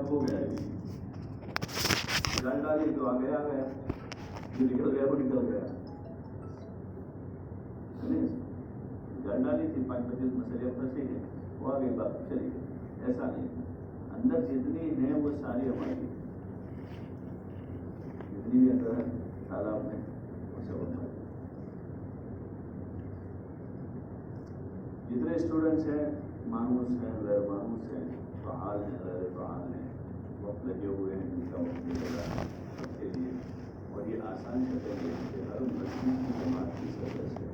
ہو گیا جان ڈالی تو آ گیا جو نکل گیا وہ نکل گیا. جان ڈالی تھی 5-25 مسئلے پھنسے گئے وہ آ گئی بات چلی گئی. ایسا نہیں, اندر جتنی ہیں وہ ساری ہماری, جتنی بھی اندر ہے تالاب میں وہ سب ہماری. جتنے اسٹوڈنٹس ہیں مانوس ہیں غیر مانوس ہیں, فعال ہیں غیر فعال ہیں, وقت لگے ہوئے ہیں جن کا وقت لگے گا سب کے لیے. اور یہ آسان شکل ہے کہ ہر مسجد کی جماعت کی سطح سے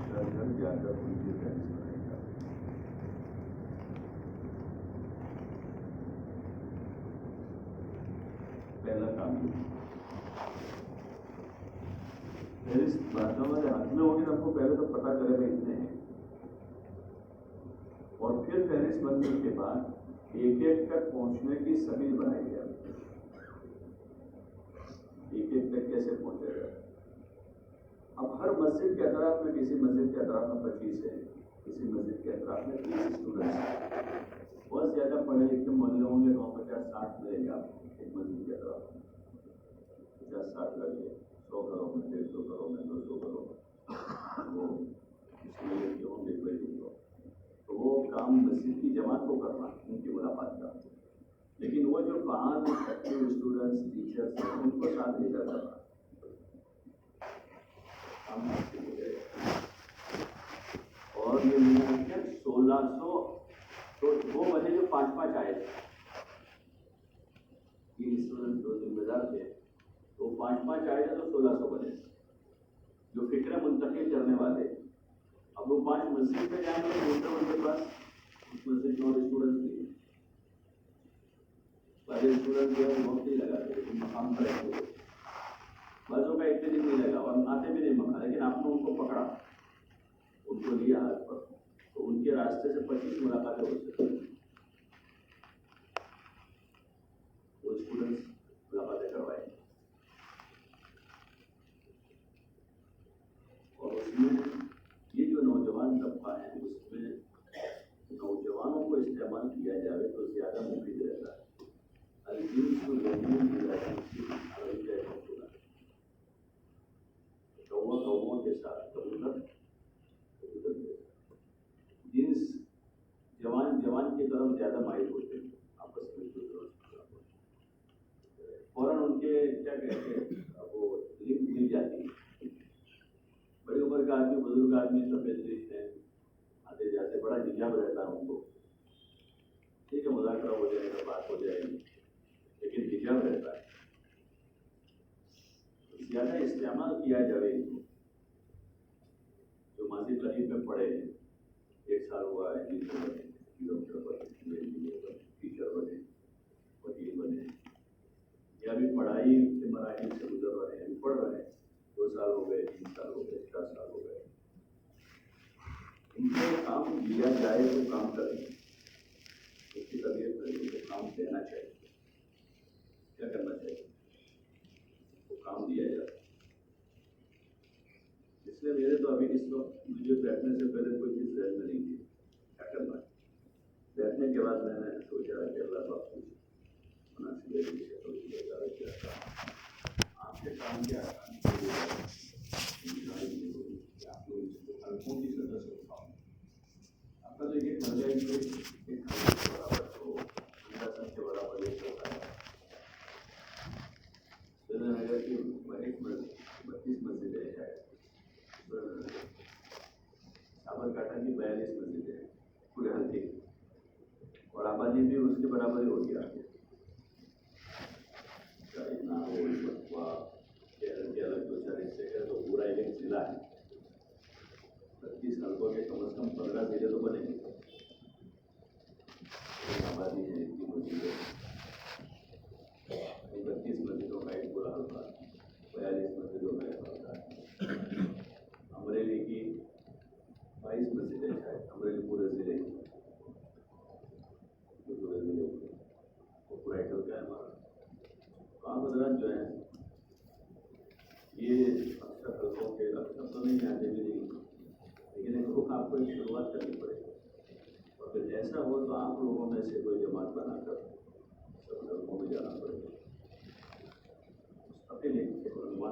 گھر گھر جا کر ان کی فہرست بنائے گا. پہلا کام فہرست باتوں والے ہاتھ میں ہوگی تو آپ کو پہلے تو پتہ کرے بھائی اتنے ہیں, اور پھر فہرست بننے کے بعد ایک ایک تک پہنچنے کی سبیل بنائی جائے. ایک ایک تک کیسے پہنچے گا؟ اب ہر مسجد کے اطراف میں, کسی مسجد کے اطراف میں 25 ہے, کسی مسجد کے اطراف میں 30 اسٹوڈنٹس ہیں. بہت زیادہ پڑھے لکھے محلے ہوں گے تو 50-60 ملیں گے آپ ایک مسجد کے اطراف میں. 50-60 لڑکے 100 گھروں میں, 150 گھروں میں, 200 گھروں میں وہ اسٹوڈنٹ جو ہوں گے تو وہ کام مسجد کی جماعت کو کرنا, ان کی ملاقات کا. لیکن وہ جو فعال ایکٹیو اسٹوڈنٹس ٹیچرس ہیں ان کو ساتھ لے کر کرنا کام مشکل ہو جائے گا. اور یہ ملا 1600 تو وہ بنے جو 5-5 آئے تھے, 3 اسٹوڈنٹ جو ذمہ دار تھے تو 5-5 آئے تھے تو 1600 بنے جو فکر منتقل کرنے والے. اب وہ 5 مسجد میں جائیں گے تو ان کے پاس اس مسجد میں اور اسٹوڈنٹس نہیں. پہلے اسٹوڈنٹ جو ہے وقت نہیں لگا لیکن مقام پر رہتے ہوئے بازوں کا اتنے دن نہیں لگا اور آتے بھی نہیں مکھا, لیکن آپ نے ان کو پکڑا, ان کو لیا ہاتھ پر, تو ان کے راستے سے 25 ملاقاتیں ہو سکتی ہیں. وہ اسٹوڈنٹس ملاقاتیں کروائیں اور اس میں یہ جو نوجوان طبقہ ہے اس میں نوجوانوں کو استعمال کیا جائے تو زیادہ مفید رہتا ہے. الجنس قوموں کے ساتھ جنس جوان کی طرف زیادہ مائل ہوتے ہیں آپس میں فوراً ان کے کیا کہتے ہیں وہ لنک مل جاتی ہے. بڑی عمر کا آدمی, بزرگ آدمی, سفید دشت ہیں, آتے جاتے بڑا حجاب رہتا ہے ان کو. ٹھیک ہے مذاکرہ ہو جائے گا, بات ہو جائے گی, لیکن حجاب رہتا ہے. زیادہ استعمال کیا جائے جو ماضی قریب میں پڑھے ہیں, 1 سال ہوا ہے, ڈاکٹر بنے, ٹیچر بنے, وکیل بنے, یا بھی پڑھائی کے مراحل سے گزر رہے ہیں, پڑھ رہے ہیں, 2 سال ہو گئے, 3 سال ہو گئے, 4 سال ہو گئے. ان کو کام دیا جائے تو کام کریں, اس کی طبیعت میں کو کام دینا چاہیے. کیا کرنا چاہیے؟ وہ کام دیا جائے. اس لیے میرے تو ابھی اس وقت مجھے بیٹھنے سے پہلے کوئی چیز ذہن میں نہیں تھی کیا کرنا ہے. بیٹھنے کے بعد میں نے سوچا کہ اللہ پاک کچھ مناسب آپ کے کام کیا آپ لوگ ہلکوں کی سطح سے اٹھاؤں. آپ کا تو یہ مرجع ایک برابر تو سب کے برابر ایک ہوتا ہے. نگر کی 32 مسجدیں ہیں, سابرکاٹا کی 42 مسجدیں ہیں پورے حلقے کی, اور آبادی بھی اس کے برابر ہی ہوگی. آپ اتنا الگ 2-4 حصے ہے تو پورا ایک ضلع ہے. 32 حلقوں کے کم از کم 15 ضلع تو بنے گے. آبادی ہے اتنی مسجدیں, 32 مسجدوں کا ایک پورا حلقہ, 42 مسجدوں کا ایک حلقہ. امریلی کی 22 مسجدیں ہیں, امریلی پورے ضلع کی, پورے ضلع کو پورا ایک حلقہ ہے ہمارا. تو آپ حضرات جو ہیں یہ اکثر حلقوں کے اکثر تو نہیں جانتے بھی نہیں, لیکن ایک رخ آپ کو ایک شروعات کرنی پڑے گی. اور پھر ایسا ہو تو آپ لوگوں میں سے کوئی جماعت بنا کر سب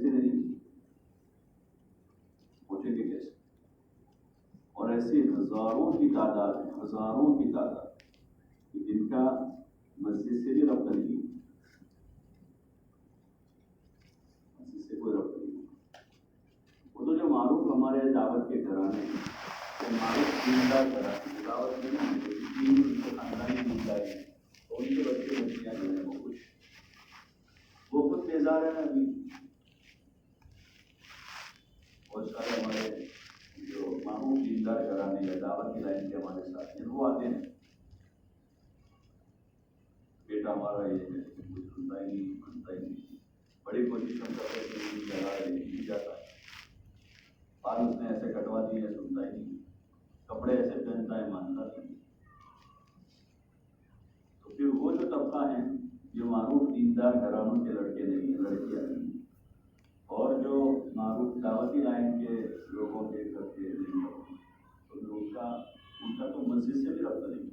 بھیجتے نہیں پہنچیں گے کیسے؟ اور ایسی ہزاروں کی تعداد ہے، ہزاروں کی تعداد جن کا مسجد سے بھی رابطہ نہیں، مسجد سے کوئی رابطہ نہیں۔ وہ تو جو معروف ہمارے دعوت کے گھرانے ہیں، معروف دیندار گھرانے، دعوت میں نہیں دین ان کے خاندانی دینداری ہے، تو ان کے بچے بچیاں جو ہیں وہ خود بیزار ہیں ابھی۔ بہت سارے ہمارے جو معروف دیندار گھرانے یا دعوت کی لائن کے ہمارے ساتھ ہیں، وہ آتے ہیں، بیٹا ہمارا یہ ہے لیکن کچھ سنتا ہی نہیں، مانتا ہی نہیں، بڑی کوشش ہم کرتے ہیں کہ جگہ نہیں جاتا، بال اس نے ایسے کٹوا دیے ہیں، سنتا ہی نہیں، کپڑے ایسے پہنتا ہے، مانتا نہیں۔ تو پھر وہ جو طبقہ ہیں جو معروف دیندار گھرانوں کے لڑکے نہیں ہیں، لڑکیاں نہیں ہیں، اور جو معروف دعوتی لائن کے لوگوں کے گھر کے نہیں ہوتے، تو ان کا تو مسجد سے بھی رابطہ نہیں،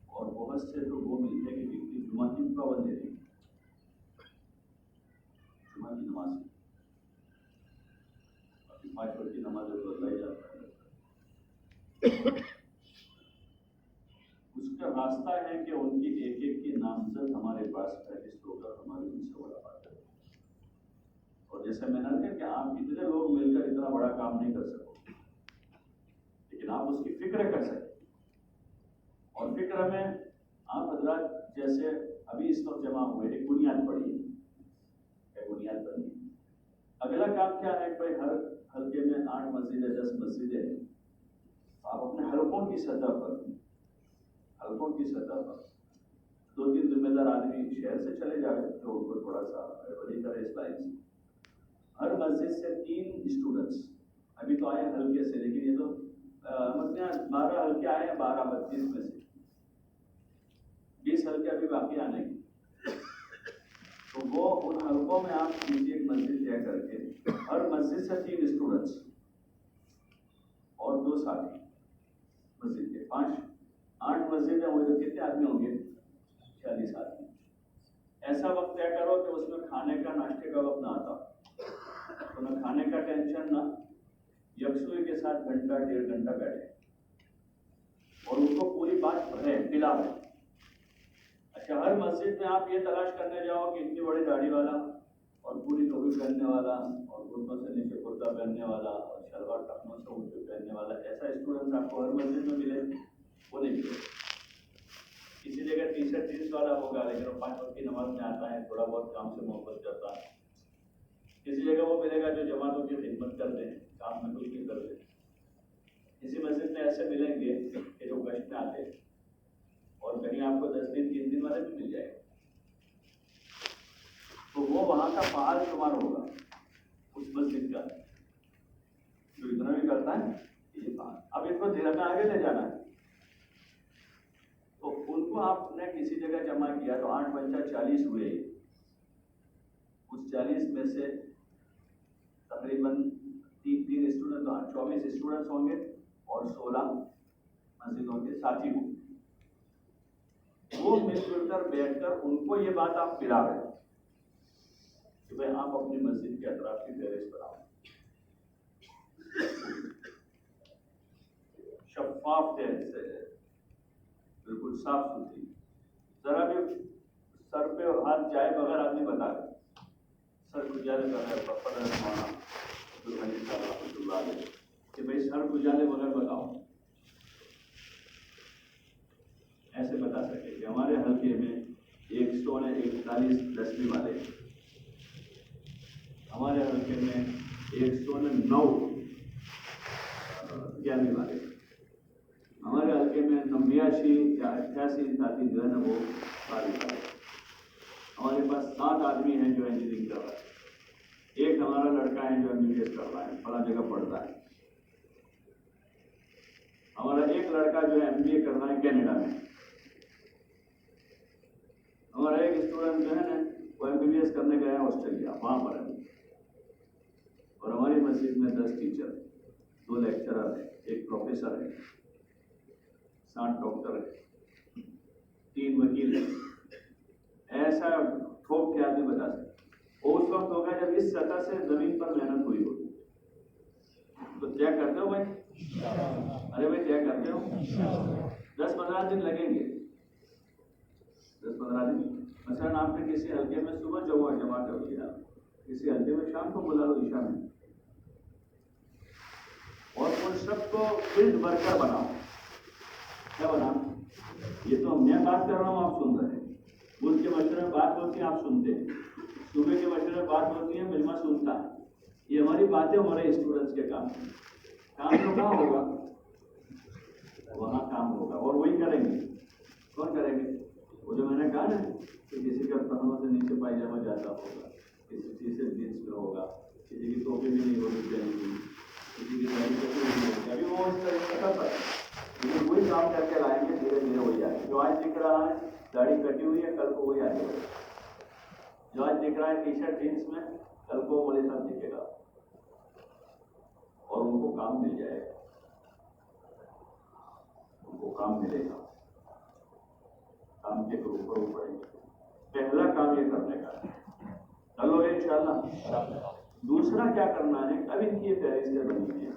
اور بہت سے تو وہ ملتے ہیں کہ جمعہ کی پابندی نہیں، جمعہ کی نماز 5 وقت کی نماز تو اللہ ہی جاتا ہے۔ اس کا راستہ ہے کہ ان کی ایک ایک کی نامزد ہمارے پاس فہرست ہو کر ہماری ان سے ملاقات ہے، اور جیسے میں نے کہا کہ آپ اتنے لوگ مل کر اتنا بڑا کام نہیں کر سکو، لیکن آپ اس کی فکر کر سکتے، اور فکر میں آپ حضرات جیسے ابھی اس وقت جمع ہوئے ایک بنیاد پڑی ہے، ایک بنیاد بنی ہے۔ اگلا کام کیا ہے؟ بھائی ہر حلقے میں 8 مسجدیں 10 مسجدیں ہیں، آپ اپنے حلقوں کی سطح پر 2-3 ذمہ دار آدمی شہر سے چلے جائے تو ان کو تھوڑا سا بڑی طرح اس لائن سے ہر مسجد سے 3 اسٹوڈنٹس ابھی تو آئے حلقے سے، لیکن یہ تو مثلاً 12 حلقے آئے ہیں، 12 32 میں سے 20 حلقے ابھی باقی آنے کی، تو وہ ان حلقوں میں آپ کسی ایک مسجد طے کر کے ہر مسجد سے 3 اسٹوڈنٹس اور 2 ساتھی، مسجد کے 8 مسجدیں ہوئے تو کتنے آدمی ہوں گے؟ 40 آدمی۔ ایسا وقت طے کرو کہ اس میں کھانے کا ناشتے کا وقت نہ آتا، تو نہ کھانے کا ٹینشن، نہ یکسوئی کے ساتھ گھنٹہ 1.5 گھنٹہ بیٹھے اور ان کو پوری بات بھرے پلاوے۔ اچھا، ہر مسجد میں آپ یہ تلاش کرنے جاؤ کہ اتنی بڑی داڑھی والا اور پوری ٹوپی پہننے والا اور گھٹنوں سے نیچے کرتا پہننے والا اور شلوار ٹخنوں سے اونچے پہننے والا، ایسا اسٹوڈنٹ آپ کو ہر مسجد میں ملے وہ نہیں ملے۔ کسی جگہ ٹی شرٹ جینس والا ہوگا لیکن وہ 5 وقت کی نماز میں آتا ہے، تھوڑا بہت کام سے محبت کرتا ہے۔ کسی جگہ وہ ملے گا جو جماعتوں کی خدمت کرتے ہیں، کام میں کچھ نہیں کرتے۔ کسی مسجد میں ایسے ملیں گے کہ جو گشت میں آتے ہیں، اور کہیں آپ کو 10 دن 3 دن والے بھی مل جائے گا، تو وہ وہاں کا فعال شمار ہوگا اس مسجد کا، جو اتنا بھی کرتا ہے یہ فعال۔ اب ان کو دھیرے میں آگے لے جانا ہے، تو ان کو آپ نے کسی جگہ جمع کیا تو 8 بچہ 40 ہوئے، اس 40 میں سے تقریباً 3 اسٹوڈنٹ، 24 اسٹوڈنٹس ہوں گے اور 16 مسجدوں کے ساتھی ہوں گے۔ وہ مل جل کر بیٹھ کر ان کو یہ بات آپ پلا رہے ہیں کہ بھائی آپ اپنی مسجد کے اطراف کی فہرست بناؤ، شفاف فہرست ہے، بالکل صاف ستھری، ذرا بھی سر پہ ہاتھ جائے بغیر آدمی بتا دے، سر کھجالے بغیر پپر رحمانہ رحمۃ اللہ علیہ کہ بھائی سر کھجالے بغیر بتاؤ، ایسے بتا سکے کہ ہمارے حلقے میں 141 10ویں والے، ہمارے حلقے میں 109 11ویں والے، ہمارے حلقے میں 89 یا 88 ساتھی جو ہے نا وہ 12ویں والے، ہمارے پاس 7 آدمی ہیں جو انجینئرنگ کر رہا ہے، ایک ہمارا لڑکا ہے جو MBBS کر رہا ہے، فلاں جگہ پڑھتا ہے، ہمارا ایک لڑکا جو ہے MBA کر رہا ہے کینیڈا میں، ہمارا ایک اسٹوڈنٹ جو ہے نا وہ MBBS کرنے گیا ہے آسٹریلیا، وہاں پر ہے، اور ہماری مسجد میں 10 ٹیچر، 2 لیکچرر ہیں، 1 پروفیسر ہے، 7 ڈاکٹر ہیں، 3 وکیل ہیں، ایسا ٹھوک کے آدمی بتا سکتے، وہ اس وقت ہوگا جب اس سطح سے زمین پر محنت ہوئی ہوگی. تو طے کرتے ہو بھائی؟ ارے بھائی طے کرتے ہو؟ 10-15 دن لگیں گے. 10-15 دن. مثلاً آپ نے کسی حلقے میں صبح جمع کر دیا, کسی حلقے میں شام کو بلا لو عشاء میں, اور ان سب کو فیلڈ ورکر بناؤ. کیا بناؤ؟ یہ تو میں بات کر رہا ہوں, آپ سن رہے ہیں. ملک کے مشورے میں بات ہوتی ہے, آپ سنتے ہیں. صوبے کے مشورے میں بات ہوتی ہے, مجمع سنتا ہے. یہ ہماری باتیں ہو رہی اسٹوڈنٹس کے کام. کام تو کہاں ہوگا؟ وہاں کام ہوگا, اور وہی کریں گے. کون کریں گے؟ وہ جو میں نے کہا نا کہ کسی کا ٹخنوں سے نیچے پائجامہ جاتا ہوگا, کسی چیز سے جینس میں ہوگا, کسی کی ٹوپی بھی نہیں ہوگی چاہیے, کسی کی داڑھی کٹی نہیں ہوگی. ابھی وہ اس طرح سے کر پائے, لیکن وہی کام کر کے لائیں گے, دھیرے دھیرے وہی آئے. جو آج دکھ رہا ہے داڑھی کٹی ہوئی ہے, کل کو وہی آئے گا. جو آج دکھ رہا ہے ٹی شرٹ جینس میں, کل کو والے ساتھ دکھے گا, اور ان کو کام مل جائے گا. ان کو کام ملے گا, کام کے اوپر پڑیں گے. پہلا کام یہ کرنے کا کل ہوگا انشاءاللہ. دوسرا کیا کرنا ہے, اب ان کی یہ فہرستیں بنی ہیں,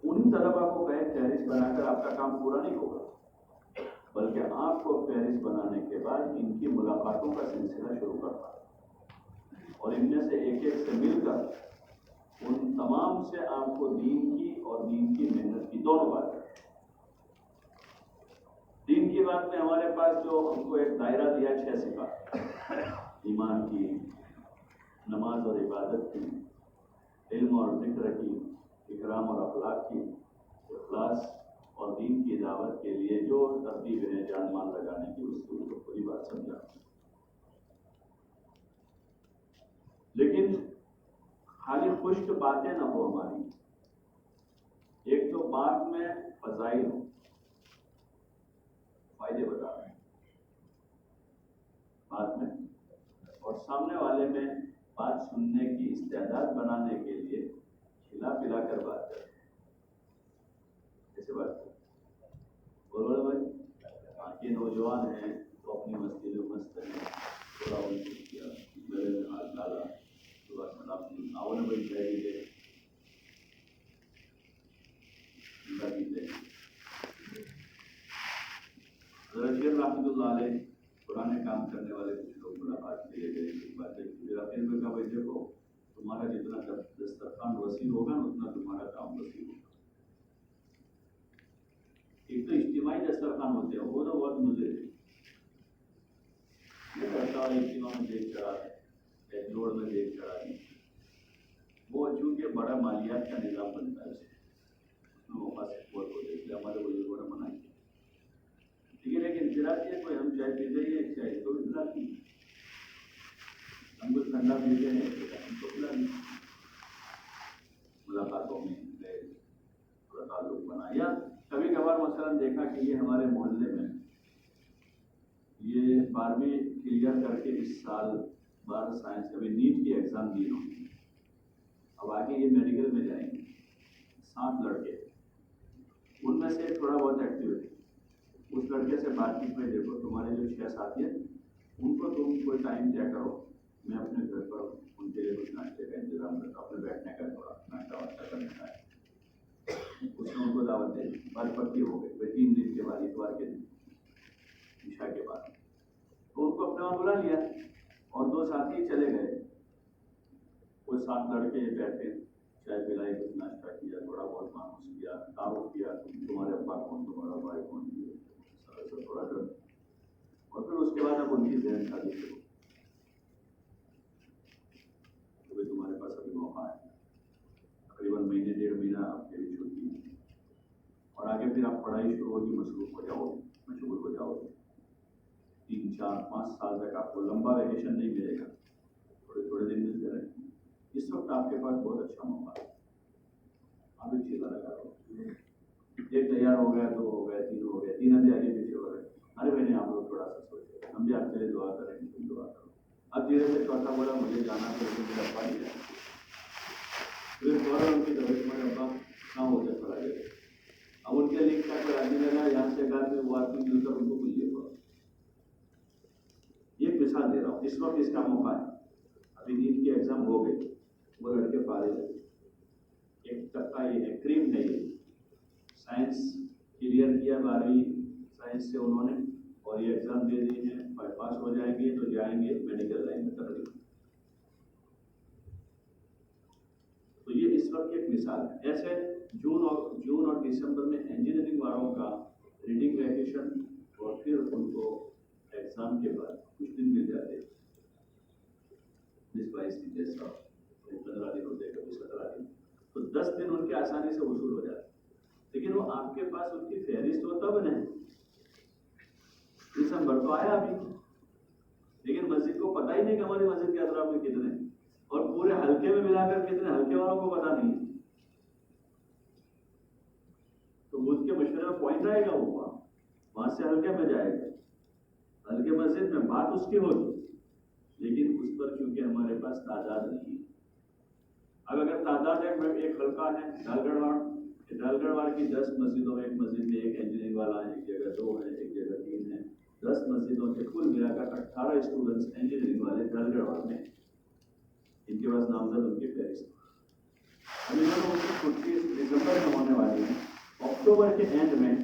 ان طلبا کو کہیں فہرست بنا کر آپ کا کام پورا نہیں ہوگا, بلکہ آپ کو فہرست بنانے کے بعد ان کی ملاقاتوں کا سلسلہ شروع کرنا ہے, اور ان میں سے ایک ایک سے مل کر ان تمام سے آپ کو دین کی اور دین کی محنت کی دونوں باتیں. دین کی بات میں ہمارے پاس جو ہم کو ایک دائرہ دیا 6 صفات, ایمان کی, نماز اور عبادت کی, علم اور ذکر کی, اکرام اور اخلاق کی, اخلاص اور دین کی دعوت کے لیے جو ترتیب ہے جان مال لگانے کی, اس کی کو پوری بات سمجھا. لیکن خالی خشک باتیں نہ ہو ہماری. ایک تو بات میں فضائل ہو, فائدے بتا رہے ہیں بات میں, اور سامنے والے میں بات سننے کی استعداد بنانے کے لیے کھلا پلا کر بات کریں. ایسے بات کریں. بولو بھائی, باقی نوجوان ہیں تو اپنی مستی میں مست ہیں, تھوڑا ان کو کیا میرے میں ہاتھ ڈالا, صبح سلام آؤ نے بھائی چاہیے دے دے. حضرت شیخ رحمۃ اللہ علیہ پرانے کام کرنے والے کچھ لوگ ملاقات کے لیے گئے. باتیں پھر آخر میں کہا بھائی دیکھو, تمہارا جتنا دسترخوان وسیع ہوگا نا اتنا تمہارا کام وسیع ہوگا. ایک تو اجتماعی دسترخوان ہوتے ہیں, وہ تو بہت مزے تھے. میں کرتا ہوں اجتماع میں دیکھ چڑھا ہے, جوڑ میں دیکھ چڑھا ہے. وہ چونکہ بڑا مالیات کا نظام بنتا ہے, اس میں موقع سے بہت ہوتے, اس لیے ہمارے بزرگوں نے منع کیا. ٹھیک ہے, لیکن انفرادی ہے, کوئی ہم چائے پیتے ہی ایک چائے تو انفرادی, ہم کچھ ٹھنڈا پیتے ہیں ہم تو پلا نہیں. ملاقاتوں میں گئے, تھوڑا تعلق بنایا. کبھی کبھار مثلاً دیکھا کہ یہ ہمارے محلے میں یہ 12ویں کلیئر کر کے اس سال 12 سائنس ابھی نیٹ کی ایگزام دی ہوں, اب آگے یہ میڈیکل میں جائیں گے. 7 لڑکے, ان میں سے تھوڑا بہت ایکٹیو ہے. اس لڑکے سے بات چیت میں دیکھو, تمہارے جو 6 ساتھی ہیں ان کو تم کوئی ٹائم دیا کرو, میں اپنے گھر پر ان کے لیے کچھ ناشتے کا انتظام کرتا ہوں, اپنے بیٹھنے کا تھوڑا ناشتہ واشتہ کرنے کا ہے. اس میں ان کو دعوت دے دی. بات پکی ہو گئی. 3 دن کے بعد, اتوار کے دن عشاء کے بعد, تو ان کو اپنے وہاں بلا لیا, اور 2 ساتھی چلے گئے. وہ 7 لڑکے بیٹھے, چائے پلائی, کچھ ناشتہ کیا, تھوڑا بہت مانوس کیا, تعارف کیا, تمہارے ابا کون, تمہارا بھائی کون, تھوڑا ڈر. اور پھر اس کے بعد اب ان کی ذہن شادی شروع, تمہارے پاس ابھی موقع ہے, تقریباً مہینے 1.5 مہینہ آپ کے بھی چھٹی ہے, اور آگے پھر آپ پڑھائی شروع ہوگی, مصروف ہو جاؤ گے, مشغول ہو جاؤ گے. 3, 4, 5 سال تک آپ کو لمبا ویکیشن نہیں ملے گا, تھوڑے تھوڑے دن ملتے رہیں گے. اس وقت آپ کے پاس بہت اچھا موقع ہے, آپ ایک چیزیں لگا رہو. ایک تیار ہو گیا, 2 ہو گئے, 3 ہو گئے, 3 ابھی آگے پیچھے ہو گئے. ارے میں نے آپ لوگ تھوڑا سا سوچے, ہم بھی آپ کے لیے دعا کریں گے, تم دعا کرو. اب دھیرے سے چوتھا بولا مجھے جانا ہے, میرا ابا نہیں جانا. پھر فوراً ان کی طبیعت میں ابا کہاں ہو جائے پڑا جائے. اب ان کے لنک کا کوئی آدمی لگا, یہاں سے کہا کہ وہ آدمی مل کر ان کو بھیجیے. یہ مثال دے رہا ہوں, اس وقت اس کا موقع ہے. ابھی نیٹ کی ایگزام ہو گئی, وہ لڑکے فارغ ہیں. ایک طبقہ یہ ہے, کریم ہے, یہ سائنس کلیئر کیا 12ویں سائنس سے انہوں نے, اور یہ ایگزام دے دی ہیں, پاس ہو جائیں گے تو جائیں گے میڈیکل لائن میں تقریباً. تو یہ اس وقت کی ایک مثال ہے. ایسے جون اور دسمبر میں انجینئرنگ والوں کا ریڈنگ ویکیشن, اور پھر ان کو ایگزام کے بعد کچھ دن مل جاتے, 20-22 دن, جیسا 15 دن ہوتے, کبھی 17 دن, تو 10 دن ان کے آسانی سے وصول ہو جاتے. لیکن وہ آپ کے پاس ان کی فہرست ہو تب نہیں. دسمبر تو آیا ابھی, لیکن مسجد کو پتہ ہی نہیں کہ ہماری مسجد کے اطراف میں کتنے, اور پورے حلقے میں ملا کر کتنے, حلقے والوں کو پتہ نہیں. تو بدھ کے مشورے میں پوائنٹ آئے گا, وہ وہاں سے حلقے میں جائے گا, حلقے مسجد میں بات اس کی ہوگی, لیکن اس پر چونکہ ہمارے پاس تعداد نہیں ہے. اب اگر تعداد ایک حلقہ ہے ڈال گڑھ واڑ کی 10 مسجدوں میں, ایک مسجد میں ایک انجینئرنگ والا ہے, ایک جگہ 2 ہے, ایک جگہ 3 ہے, 10 مسجدوں کے کل ملا کر 18 اسٹوڈنٹس انجینئرنگ والے ڈال گڑھ واڑ میں, ان کے پاس نامزد ان کی فہرست. ابھی ان کی چھٹی دسمبر میں ہونے والی ہے. اکتوبر کے اینڈ میں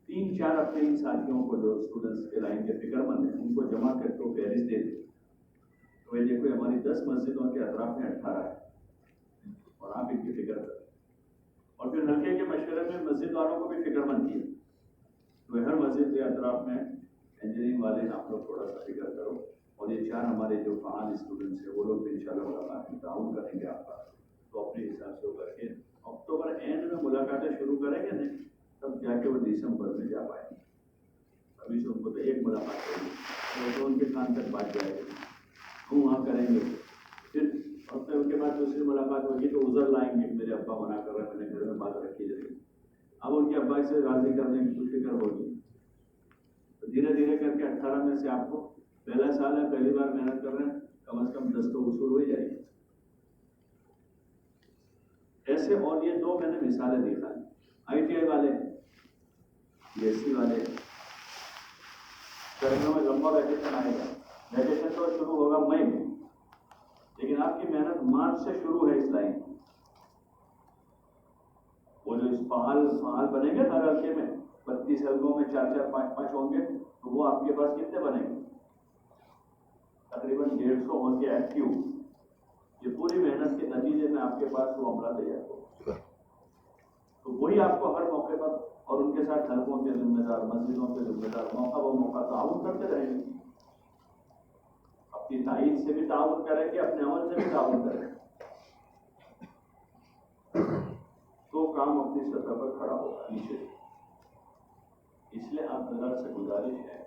3-4 اپنے ان ساتھیوں کو جو اسٹوڈنٹس کے لائن کے فکر مند ہیں, ان کو جمع کر کے فہرست دے دی. تو یہ دیکھو ہماری 10 مسجدوں کے اطراف میں 18 ہے, اور آپ ان کی فکر کریں. اور پھر حلقے کے مشورے میں مسجد والوں کو بھی فکر مند کیا, تو ہر مسجد کے اطراف میں انجینئرنگ والے ہیں, آپ لوگ تھوڑا سا فکر کرو. اور یہ 4 ہمارے جو فعال اسٹوڈنٹس ہیں وہ لوگ بھی انشاءاللہ ملاقات میں تعاون کریں گے آپ کا. تو اپنے حساب سے وہ کر کے اکتوبر اینڈ میں ملاقاتیں شروع کریں گے نہیں, تب جا کے وہ دسمبر میں جا پائیں گے. ابھی سے ان کو تو ایک ملاقات کریں گے, تو ان کے کان تک بات جائے گی, ہم وہاں کریں گے. پھر ہفتے کے بعد دوسری ملاقات ہوگی تو عذر لائیں گے, میرے ابا منع کر رہے ہیں, میں نے گھر میں بات رکھی جائے گی. اب ان کے ابا سے راضی کرنے کی کوئی فکر ہوگی. تو دھیرے دھیرے کر کے 18 میں سے آپ کو, پہلا سال ہے, پہلی بار محنت کر رہے ہیں, کم از کم 10 تو وصول ہو ہی جائے گی. ایسے اور یہ 2 میں نے مثالیں دیکھا ہے. ITI والے, BSc والے, گرمیوں میں لمبا ویکیشن آئے گا. ویکیشن تو شروع ہوگا مئی میں, لیکن آپ کی محنت مارچ سے شروع ہے اس لائن. وہ جو اس فعال بنے گے ہر حلقے میں, 32 حلقوں میں 4-4, 5-5 ہوں گے, تو وہ آپ کے پاس کتنے بنے گے؟ تقریباً 150 ہوں گے ایکٹیو. یہ پوری محنت کے نتیجے میں آپ کے پاس وہ عملہ تیار ہوگا. تو وہی آپ کو ہر موقع پر, اور ان کے ساتھ حلقوں کے ذمہ دار, مسجدوں کے ذمہ دار, موقع و موقع تعاون کرتے رہیں گے. اپنی تائید سے بھی تعاون کریں گے, اپنے عمل سے بھی تعاون کریں گے, تو کام اپنی سطح پر کھڑا ہوگا نیچے. اس لیے آپ نظر سے گزارش ہے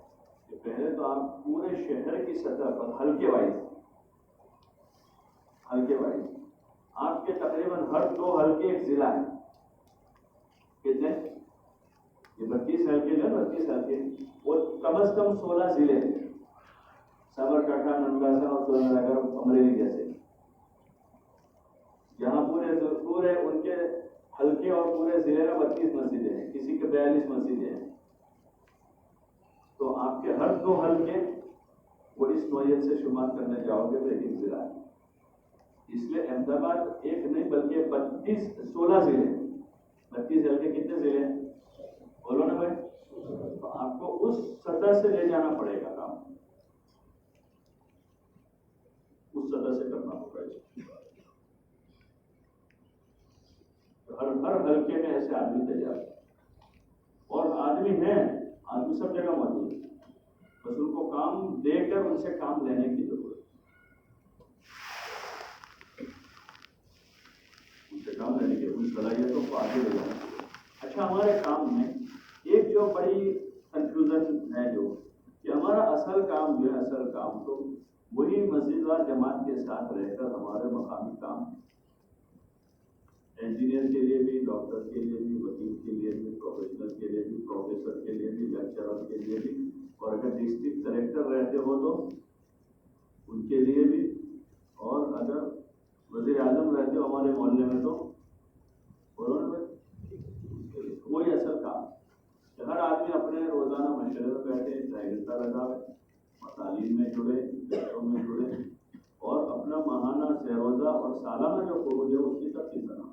کہ پہلے تو آپ پورے شہر کی سطح پر حلقے وائز آپ کے تقریباً ہر 2 حلقے ایک ضلع ہے. کتنے؟ یہ 32 حلقے جو 32 حلقے, وہ کم از کم 16 ضلع ہیں. سابرکاٹھا, ننداسا اور سولہ نگر, امریلی جیسے, جہاں پورے ان کے حلقے اور پورے ضلع میں 32 مسجدیں ہیں, کسی کے 42 مسجدیں ہیں. تو آپ کے ہر 2 حلقے وہ اس نوعیت سے شمار کرنے جاؤ گے تو ایک ضلع ہے. اس لیے احمد آباد ایک نہیں بلکہ 16 ضلع ہیں. 32 حلقے کتنے ضلع ہیں بولو نا بھائی. تو آپ کو اس سطح سے لے جانا پڑے گا کام, اس سطح سے کرنا ہوگا. ہر حلقے میں ایسے آدمی تیار, اور آدمی ہیں, آدمی سب جگہ موجود ہے, بس ان کو کام دے کر ان سے کام لینے کی ضرورت ہے. ان سے کام لینے کی ان صلاحیتوں کو آگے لے جانا چاہیے. اچھا, ہمارے کام میں ایک جو بڑی کنفیوژن ہے جو کہ ہمارا اصل کام جو ہے, اصل کام تو وہی مسجد وار جماعت کے ساتھ رہ کر ہمارے مقامی کام, انجینئر کے لیے بھی, ڈاکٹر کے لیے بھی, وکیل کے لیے بھی, پروفیشنل کے لیے بھی, پروفیسر کے لیے بھی, لیکچرر کے لیے بھی, اور اگر ڈسٹرکٹ کلیکٹر رہتے ہو تو ان کے لیے بھی, اور اگر وزیر اعظم رہتے ہو ہمارے محلے میں تو وہی اصل کام. ہر آدمی اپنے روزانہ مشورے میں بیٹھے, 2.5 گھنٹہ لگا, تعلیم میں جڑے, بچوں میں جڑے, اور اپنے اپنا ماہانہ سہ روزہ اور سالانہ جو خروج ہے اس کی تفصیل بنا.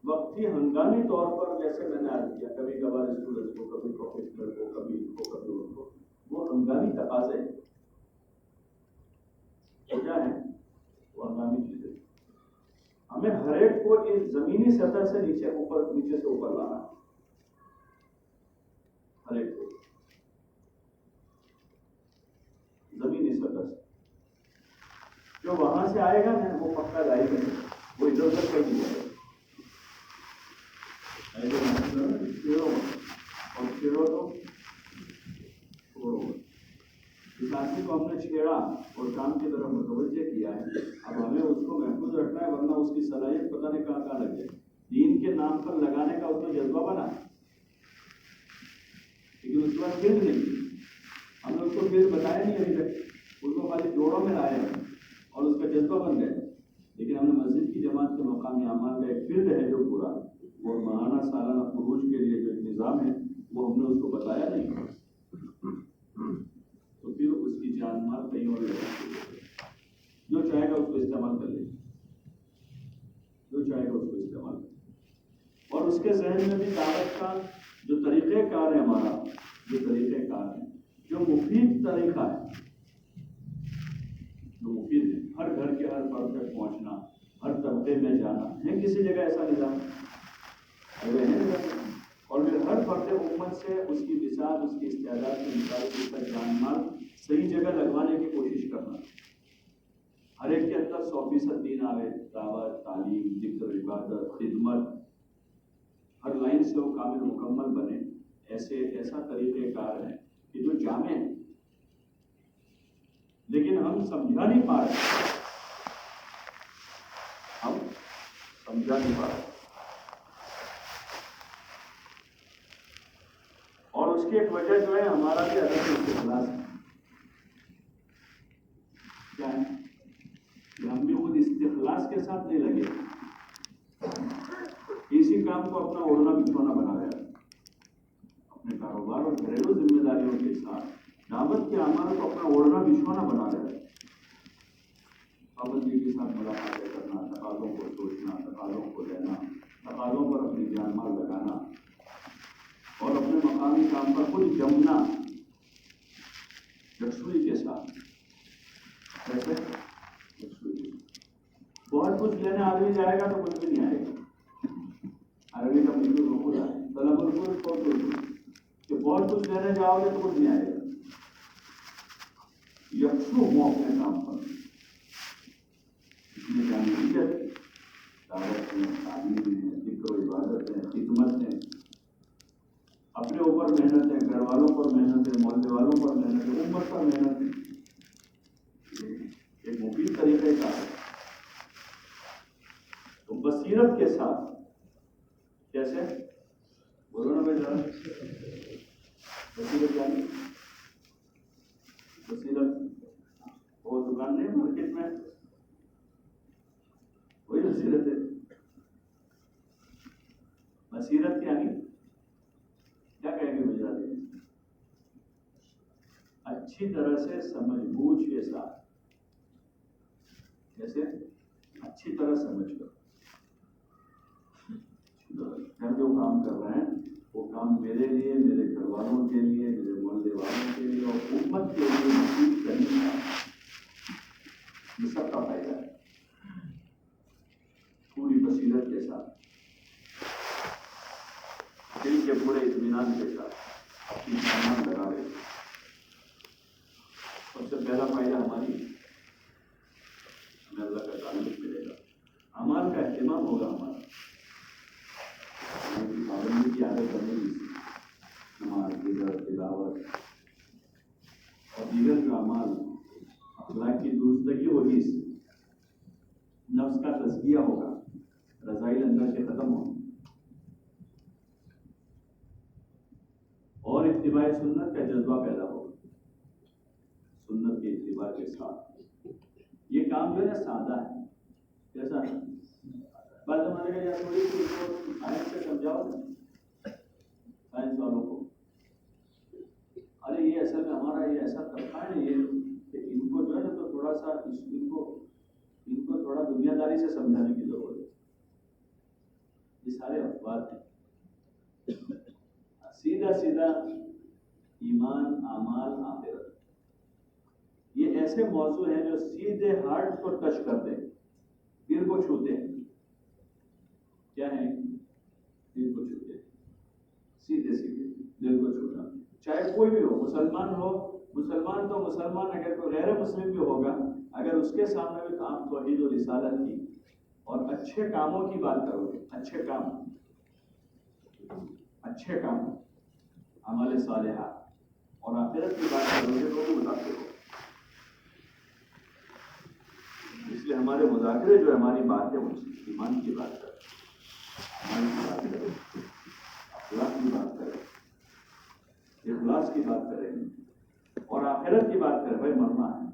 وقتی ہنگامی طور پر جیسے میں نے عرض کیا کبھی کبھار اسٹوڈنٹس کو, کبھی پروفیسنل کو, کبھی ان کو, کبھی ان کو, وہ ہنگامی تقاضے کیا ہے, وہ ہنگامی چیزیں. ہمیں ہر ایک کو ایک زمینی سطح سے نیچے سے اوپر لانا ہے, ہر ایک کو زمینی سطح سے. جو وہاں سے آئے گا نا وہ پکا لائے گا, وہ ادھر ادھر کر دیا جائے گا. اور چھیڑو تو چھوڑو. اس آدمی کو ہم نے چھیڑا اور کام کی طرف متوجہ کیا ہے, اب ہمیں اس کو محفوظ رکھنا ہے, ورنہ اس کی صلاحیت پتہ نہیں کہاں کہاں لگ جائے. دین کے نام پر لگانے کا اس میں جذبہ بنا, لیکن اس کے بعد فیلڈ نہیں. ہم نے اس کو فیلڈ بتایا نہیں ابھی تک, اس کو خالی جوڑوں میں لائے اور اس کا جذبہ بن گئے. لیکن ہم نے مسجد کی جماعت کے مقامی اعمال کا ایک فیلڈ ہے جو پورا, وہ ماہانہ سالانہ خروج کے لیے جو نظام ہے وہ ہم نے اس کو بتایا نہیں, تو پھر اس کی جان مال کہیں اور جو چاہے گا اس کو استعمال کر لے, جو چاہے گا اس کو استعمال کر. اور اس کے ذہن میں بھی دعوت کا جو طریقہ کار ہے, ہمارا جو طریقہ کار ہے, جو مفید طریقہ ہے, جو مفید ہے, ہر گھر کے ہر فرد تک پہنچنا, ہر طبقے میں جانا ہے. کسی جگہ ایسا نظام اور پھر ہر فرد امت سے اس کی بساط, اس کی استعداد کے مطابق اس کا جان مال صحیح جگہ لگوانے کی کوشش کرنا. ہر ایک کے اندر 100% دین آوے, دعوت, تعلیم, ذکر, عبادت, خدمت, ہر لائن سے وہ کامل مکمل بنے. ایسا طریقہ کار ہے کہ جو جامع ہے, لیکن ہم سمجھا نہیں پا رہے, ہم سمجھا نہیں پا رہے. اور اس کی ایک وجہ جو ہے ہمارا بھی عدم استخلاص ہے. کیا ہے کہ ہم بھی خود استخلاص کے ساتھ نہیں لگے, اسی کام کو اپنا اوڑھنا بچھونا بنا رہے ہیں. اپنے کاروبار اور گھریلو ذمہ داریوں کے ساتھ دعوت کے اعمال کو اپنا اوڑھنا بچھونا بنا رہے ہیں. پابندی کے ساتھ ملاقاتیں کرنا, تقاضوں کو سوچنا, تقاضوں کو لینا, تقاضوں پر اپنی جان مال لگانا, اور اپنے مقامی کام پر خود جمنا یکسوئی کے ساتھ. کیسے یکسوئی؟ بہت کچھ لینے آدمی جائے گا تو کچھ بھی نہیں آئے گا. عربی کا بالکل رکو ہے طلب الکل کو کہ بہت کچھ لینے جاؤ گے تو کچھ نہیں آئے گا. یکسو ہو اپنے کام پر, اس میں جامعیت, دعوت ہے, تعلیم ہے, ذکر و عبادت ہے, خدمت ہے, اپنے اوپر محنت ہے, گھر والوں پر محنت ہے, محلے والوں پر محنت ہے, امت پر محنت ہے. ایک مفید طریقہ کا ہے. تو بصیرت کے ساتھ کیسے بولو نا بھائی ذرا, بصیرت کیا نہیں؟ بصیرت وہ دکان نہیں مارکیٹ میں, وہی بصیرت ہے. بصیرت کیا نہیں, کیا کہیں گے گجراتی میں, اچھی طرح سے سمجھ بوجھ کے ساتھ, جیسے اچھی طرح سمجھ کر ہم جو کام کر رہے ہیں وہ کام میرے لیے, میرے گھر والوں کے لیے, میرے محلے والوں کے لیے اور امت کے لیے مفید کرنے کا, یہ سب کا فائدہ ہے. پوری بصیرت کے ساتھ, دل کے پورے اطمینان کے ساتھ اپنی جان لگا رہے. سب سے پہلا فائدہ ہماری, ہمیں اللہ کا تعلق ملے گا, اعمال کا اہتمام ہوگا ہمارا, پابندی کی عادت بنے گی, نماز, ذکر, تلاوت اور دیگر جو اعمال, اخلاق کی درستگی ہوگی, اس سے نفس کا تزکیہ ہوگا, رذائل اندر سے ختم ہوگی, اور اتباع سنت کا جذبہ پیدا ہوگا. سنت کے اتباع کے ساتھ یہ کام جو ہے سادہ ہے. کیسا ہے؟ بعض زمانے کا یا تھوڑی سی سائنس سے سمجھاؤ نا سائنس والوں کو, ارے یہ اصل میں ہمارا یہ ایسا طبقہ ہے یہ کہ ان کو جو ہے نا تو تھوڑا سا ان کو ان کو تھوڑا دنیا داری سے سمجھانے کی ضرورت ہے. یہ سارے افواد ہیں. سیدھا سیدھا ایمان، اعمال، آخرت، یہ ایسے موضوع ہیں جو سیدھے ہارٹ کو ٹچ کرتے ہیں، دل کو چھوتے ہیں. کیا ہے؟ دل کو چھوتے ہیں. سیدھے سیدھے دل کو چھونا، چاہے کوئی بھی ہو، مسلمان ہو، مسلمان تو مسلمان، اگر کوئی غیر مسلم بھی ہوگا، اگر اس کے سامنے بھی آپ توحید و رسالت کی اور اچھے کاموں کی بات کرو گے، اچھے کام، اچھے کام، اعمال صالحہ اور آخرت کی بات کرو گے تو وہ متاثر ہو. اس لیے ہمارے مذاکرے جو ہماری بات ہے وہ ایمان کی بات کریں، ایمان کی بات کریں، اخلاق کی بات کریں، اخلاص کی بات کریں اور آخرت کی بات کریں. بھائی مرنا ہے،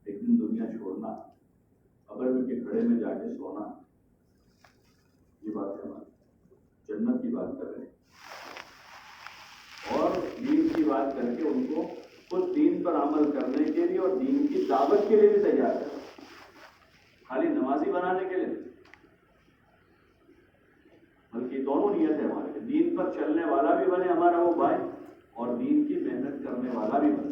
ایک دن دنیا چھوڑنا، قبر میں کے کھڑے میں جا کے سونا، یہ بات ہے ہماری. جنت کی بات کر رہے ہیں اور دین کی بات کر کے ان کو خود دین پر عمل کرنے کے لیے اور دین کی دعوت کے لیے بھی تیار ہے. خالی نمازی بنانے کے لیے، بلکہ دونوں نیت ہے ہمارے، دین پر چلنے والا بھی بنے ہمارا وہ بھائی اور دین کی محنت کرنے والا بھی بنے.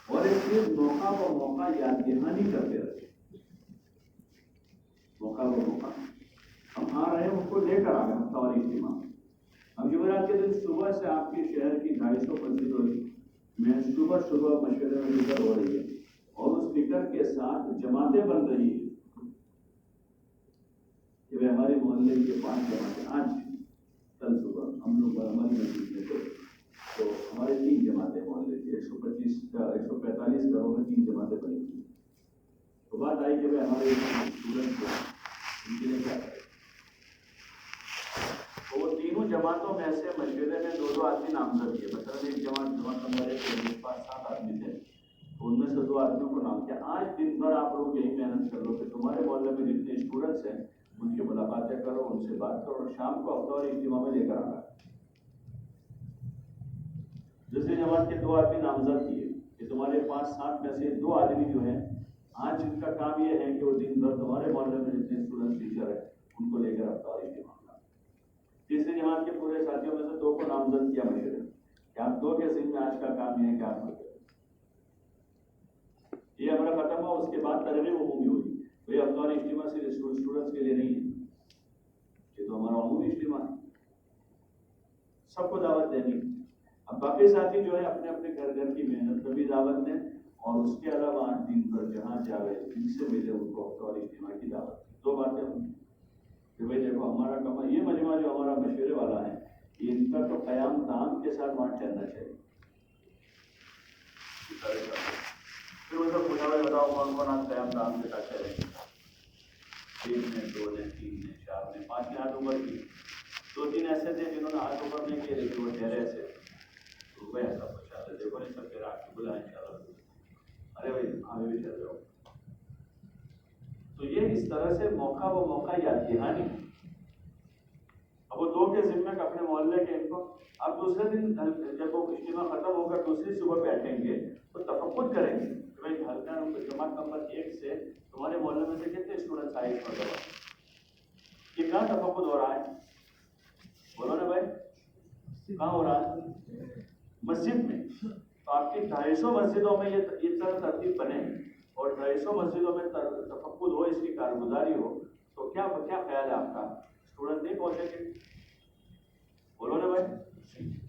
اور ایک چیز، موقع پر موقع یاد دہانی کرتے رہے. موقع پر موقع ہم آ رہے ہیں، اس کو لے کر آ گئے ہفتہ والی اجتماع. اب جمعرات کے دن صبح سے آپ کی شہر کی 250 مسجد ہوئی، میں صبح مشورے میں ذکر ہو رہی ہے اور اس فکر کے ساتھ جماعتیں بن رہی ہیں کہ ہمارے محلے کی 5 جماعتیں. آج کل صبح ہم لوگ ہماری مسجد میں تھے تو ہمارے 3 جماعتیں محلے کی، 145 گھروں میں 3 جماعتیں بنی تھیں. تو بات آئی کہ ہمارے اسٹوڈنٹ جو ان کے لیے کیا کریں. تو وہ تینوں جماعتوں میں سے مشورے میں 2 آدمی نامزد کیے. مثلاً ایک جماعت نمبر 1 کے میرے پاس 7 آدمی تھے، تو ان میں سے 2 آدمیوں کو نام کیا. آج دن بھر آپ لوگ یہی محنت کر لو کہ تمہارے محلے میں جتنے اسٹوڈنٹس ہیں ان کی ملاقاتیں کرو، ان سے بات کرو اور شام کو ہفتہ والی اجتماع میں لے کر آنا. دوسری جماعت کے 2 آدمی نامزد کیے کہ تمہارے 5-7 میں سے 2 آدمی جو ہیں آج ان کا کام یہ ہے کہ وہ دن بھر تمہارے محلے میں جتنے اسٹوڈنٹ ٹیچر ہیں ان کو لے کر ہفتہ والی اجتماع کرنا. تیسری جماعت کے پورے ساتھیوں میں سے 2 کو نامزد کیا مشورے کہ آپ 2 کے ذمہ میں آج کا کام یہ ہے کہ آپ کریں. یہ ہمارا ختم ہوا. اس کے بعد ترغیب عمومی ہوئی. بھائی ہفتہ والی اجتماع صرف اسٹوڈنٹس کے لیے نہیں ہے، یہ تو ہمارا عمومی اجتماع ہے، سب کو دعوت دینی. اب باقی ساتھی جو ہے اپنے اپنے گھر کی محنت میں بھی دعوت دیں اور اس کے علاوہ 8 دن پر جہاں جاوے جن سے ملے ان کو ہفتہ والی اجتماع کی دعوت. 2 باتیں ہوں کہ بھائی دیکھو ہمارا کام، یہ مجمع جو ہمارا مشورے والا ہے ان کا تو قیام دام کے ساتھ وہاں چلنا چاہیے. پھر وہ سب پوچھا بھائی بتاؤ کون کون آپ قیام دام کے ساتھ چلیں گے. 1 نے 2 نے 3 نے 4 نے 5 نے ہاتھ اوپر کی. 2-3 ایسے تھے جنہوں نے ہاتھ اوپر نہیں کیے لیکن وہ ٹھہرے ایسے. تو بھائی ایسا پوچھا تھا، دیکھو نہیں سب پھر آپ کو بلائیں انشاءاللہ. ارے بھائی آگے بھی چل جاؤ. تو یہ اس طرح سے موقع و موقع یاد دہانی. اب وہ 2 کے ذمے کا اپنے محلے کے ان کو، اب دوسرے دن جب وہ اجتماع ختم ہو کر دوسری صبح بیٹھیں گے تو تفقد کریں گے کہ بھائی جماعت نمبر 1 سے تمہارے محلے میں سے کتنے اسٹوڈنٹس آئے اس مرتبہ، یہ کہاں تفقد ہو رہا ہے؟ بولو نا بھائی، کہاں ہو رہا ہے؟ مسجد میں. تو آپ کی 250 مسجدوں میں یہ طرح ترتیب بنے اور 250 مسجدوں میں تفقد ہو، اس کی کارگزاری ہو، تو کیا خیال ہے آپ کا؟ اسٹوڈنٹ نہیں پہنچیں گے؟ بولو نا بھائی.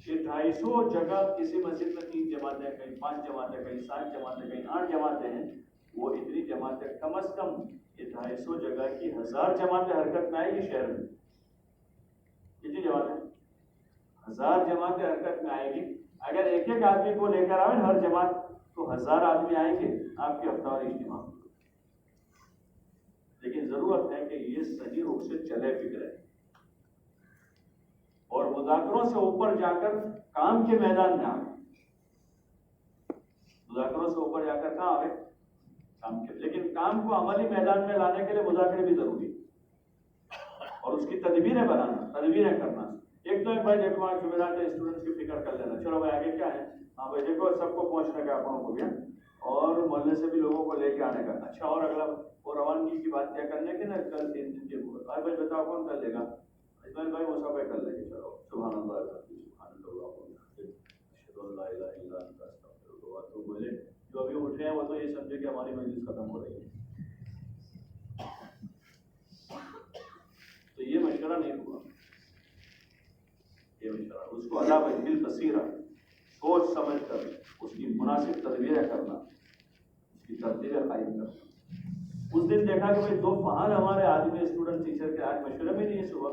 یہ 250 جگہ کسی مسجد میں 3 جماعتیں، کہیں 5 جماعتیں، کہیں 7 جماعتیں، کہیں 8 جماعتیں ہیں. وہ اتنی جماعتیں کم از کم یہ 250 جگہ کی 1000 جماعتیں حرکت میں آئے گی شہر میں. کتنی جماعتیں؟ 1000 جماعتیں حرکت میں آئے گی. اگر ایک ایک آدمی کو لے کر آئے ہر جماعت تو 1000 آدمی آئیں گے آپ کے ہفتہ والی اجتماع. لیکن ضرورت ہے کہ یہ صحیح روپ سے چلے فکرے اور مذاکروں سے اوپر جا کر کام کے میدان میں آئے. مذاکروں سے اوپر جا کر کہاں آئے؟ کام کے. لیکن کام کو عملی میدان میں لانے کے لیے مذاکرے بھی ضروری اور اس کی تدبیریں بنانا، تدبیریں کرنا. ایک تو ہے بھائی دیکھو جمعرات اسٹوڈنٹس کی فکر کر لینا، چلو بھائی آگے کیا ہے، ہاں بھائی دیکھو سب کو پہنچنے کا اپنوں کو گیا اور محلے سے بھی لوگوں کو لے کے آنے کا. اچھا اور اگلا وہ روانگی کی بات کیا کرنے کے نا کل 3 دن کے بعد بھائی بتاؤ کون کر لے گا؟ اجمل بھائی وہ سب کر لیں گے. چلو سبحان اللہ سبحان اللہ اشہد ان لا الہ الا انت استغفرک و اتوب الیک. جو ابھی اٹھے ہیں وہ تو یہ سمجھے کہ ہماری مجلس ختم ہو رہی ہے. تو یہ مشورہ نہیں ہوا. یہ مشورہ اس کو علی وجہ البصیرہ سوچ سمجھ کر اس کی مناسب تدبیریں کرنا, اس کی ترتیبیں قائم کرنا. اس دن دیکھا کہ بھائی 2 فعال ہمارے آدمی اسٹوڈنٹ ٹیچر کے آج مشورے میں نہیں ہے صبح,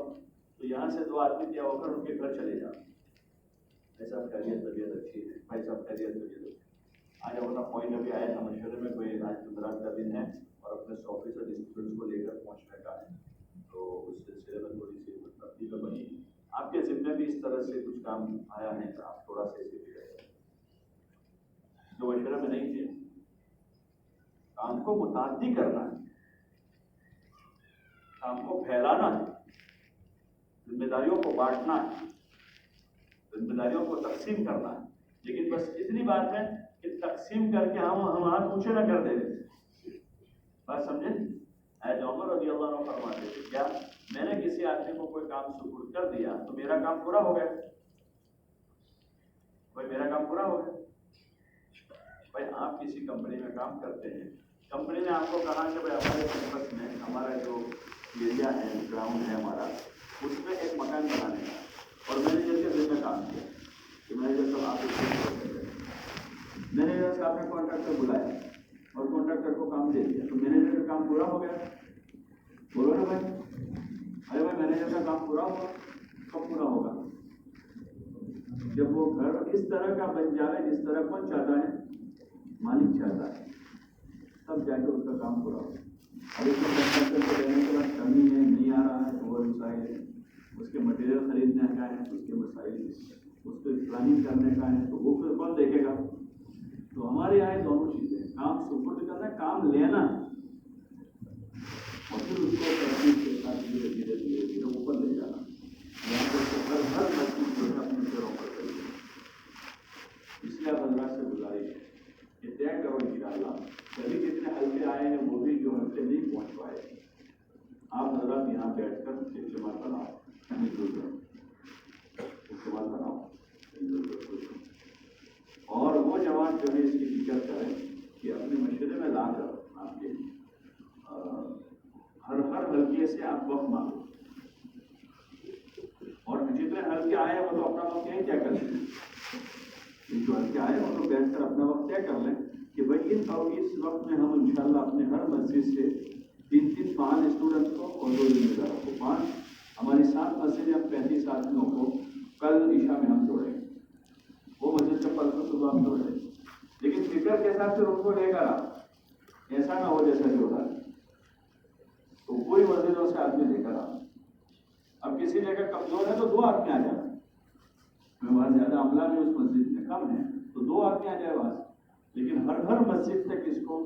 تو یہاں سے 2 آدمی کیا ہو کر ان کے گھر چلے جانا. ایسا خیریت طبیعت اچھی ہے بھائی صاحب, خیریت طبیعت اچھی. آج اپنا پوائنٹ ابھی آیا تھا مشورے میں, کوئی آج 15 کا دن ہے اور اپنے 100% اسٹوڈنٹس کو لے کر پہنچنے کا ہے, تو اس سلسلے میں تھوڑی سی ترتیب بنی. آپ کے ذمہ بھی اس طرح سے کچھ کام آیا ہے کہ آپ تھوڑا سا اسے بھی رہے جو مشورے میں نہیں تھے. کام کو متعدی کرنا ہے, کام کو پھیلانا ہے, ذمہ داریوں کو بانٹنا ہے, ذمہ داریوں کو تقسیم کرنا ہے. لیکن بس اتنی بات ہے کہ تقسیم کر کے ہم ہاتھ اونچے نہ کر دیں. بات سمجھیں؟ حضرت عمر رضی اللہ عنہ فرماتے تھے کیا میں نے کسی آدمی کو کوئی کام سپرد کر دیا تو میرا کام پورا ہو گیا؟ بھائی میرا کام پورا ہو گیا. بھائی آپ کسی کمپنی میں کام کرتے ہیں, کمپنی نے آپ کو کہا کہ بھائی ہمارے کیمپس میں ہمارا جو ایریا ہے, گراؤنڈ ہے ہمارا, اس میں ایک مکان بنانے کا, اور مینیجر کے ذمہ کام کیا کہ مینیجر صاحب آپ مینیجر صاحب نے کانٹریکٹر بلایا اور کانٹریکٹر کو کام دے دیا, تو مینیجر کا کام پورا ہو گیا. بولو نا بھائی, ارے بھائی مینیجر کا کام پورا ہوا. کب پورا ہوگا؟ جب وہ گھر اس طرح کا بن جائے جس طرح کون چاہتا ہے, مالک چاہتا ہے, تب جا کے اس کا کام پورا ہوگا. اب اس میں کنسٹرکشن کو دینے کے بعد کمی ہے, نہیں آ رہا ہے, تو وہ مسائل ہے. اس کے مٹیریل خریدنے کا ہے تو اس کے مسائل ہے, اس کو پلاننگ کرنے کا ہے, تو وہ پھر کون دیکھے گا؟ تو ہمارے یہاں دونوں چیزیں, کام سپرد کرنا, کام لینا, اور پھر اس کو ترتیب کے ساتھ دھیرے دھیرے دھیرے دھیرے اوپر لے جانا. ہر مسجد جو ہے اپنے پیروں پر کرے. اس لیے اللہ سے گزارش ہے کہ طے کرو انشاءاللہ. کبھی کتنے ہلکے آئے ہیں وہ بھی جو ہلکے نہیں پہنچ پائے, آپ حضرات یہاں بیٹھ کر اجتماع بناؤ, اجتماع بناؤ, اور وہ جوان جو ہے اس کی فکر کریں کہ اپنے مشورے میں لا کر آپ کے ہر ہلکے سے آپ وقت مانگو, اور جتنے ہلکے آئے وہ تو اپنا وقت یہیں طے کر لیں. جو ہلکے آئے وہ تو بیٹھ کر اپنا وقت طے کر لیں کہ بھائی اس وقت میں ہم انشاءاللہ اپنے ہر مسجد سے 3-5 اسٹوڈنٹس کو اور 2 ذمہ داروں کو 5 ہماری 7 مسجدیں, ہم 35 آدمیوں کو کل عشاء میں ہم جوڑیں. وہ مسجد سے پرسوں صبح ہم جوڑیں, لیکن فکر کے ساتھ پھر ان کو لے کر ایسا نہ ہو جیسا جو رہا ہے. تو پوری مسجدوں سے آدمی لے کر اب کسی جگہ کمزور ہے تو 2 آدمی آ جائیں. میں وہاں زیادہ عملہ میں اس مسجد میں کم ہے تو 2 آدمی آ جائے وہاں سے, لیکن ہر مسجد تک اس کو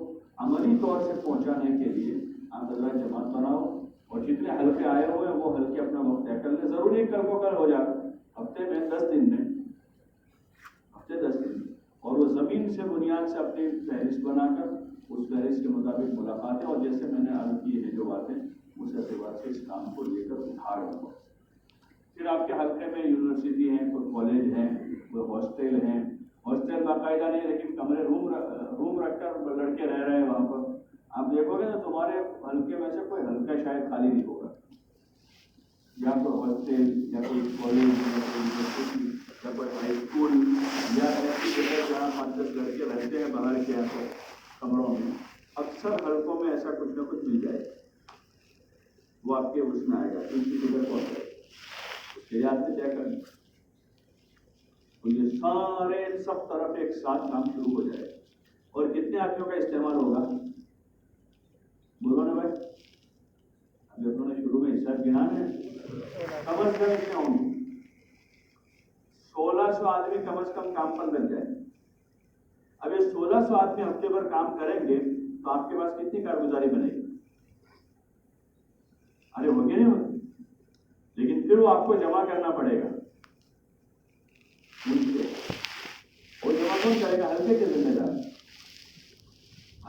عملی طور سے پہنچانے کے لیے آپ حضرات جماعت بناؤ, اور جتنے ہلکے آئے ہوئے ہیں وہ ہلکے اپنا وقت طے کر لیں. ضروری کل کو کل ہو جائے, ہفتے میں 10 دن میں, ہفتے 10 دن میں, اور وہ زمین سے بنیاد سے اپنی فہرست بنا کر اس فہرست کے مطابق ملاقاتیں, اور جیسے میں نے عرض کی ہے جو باتیں اس اعتبار سے اس کام کو لے کر اٹھا رہا ہوں. پھر آپ کے حلقے میں یونیورسٹی ہیں, کوئی کالج ہیں, کوئی ہاسٹل ہیں. ہاسٹل باقاعدہ نہیں لیکن کمرے روم رکھ کر لڑکے رہ رہے ہیں وہاں پر. آپ دیکھو گے نا تمہارے حلقے میں سے کوئی حلقہ شاید خالی نہیں ہوگا, یا کوئی ہاسٹل یا کوئی کالج یا کوئی یونیورسٹی یا کوئی ہائی اسکول یا ایسی جگہ جہاں 5-10 لڑکے رہتے ہیں باہر کے کمروں میں. اکثر حلقوں میں ایسا کچھ نہ کچھ مل جائے, وہ آپ کے اس میں آئے گا. ان کی فکر پہنچ جائے اس کے یاد سے طے کریں. تو یہ سارے سب طرف ایک ساتھ کام شروع ہو جائے. اور کتنے آدمیوں کا استعمال ہوگا بولو نا بھائی؟ ابھی اپنوں نے شروع میں حساب گنا ہے, کم از کم کتنے ہوں گے؟ 1600 آدمی کم از کم کام پر لگ جائیں. اب یہ 1600 آدمی ہفتے بھر کام کریں گے تو آپ کے پاس کتنی کارگزاری بنے گی؟ ارے ہوگی نہیں ہوگی, لیکن پھر وہ آپ کو جمع کرنا پڑے گا. وہ جمع کون کرے گا؟ ہلکے کے ذمہ دار.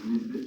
19-20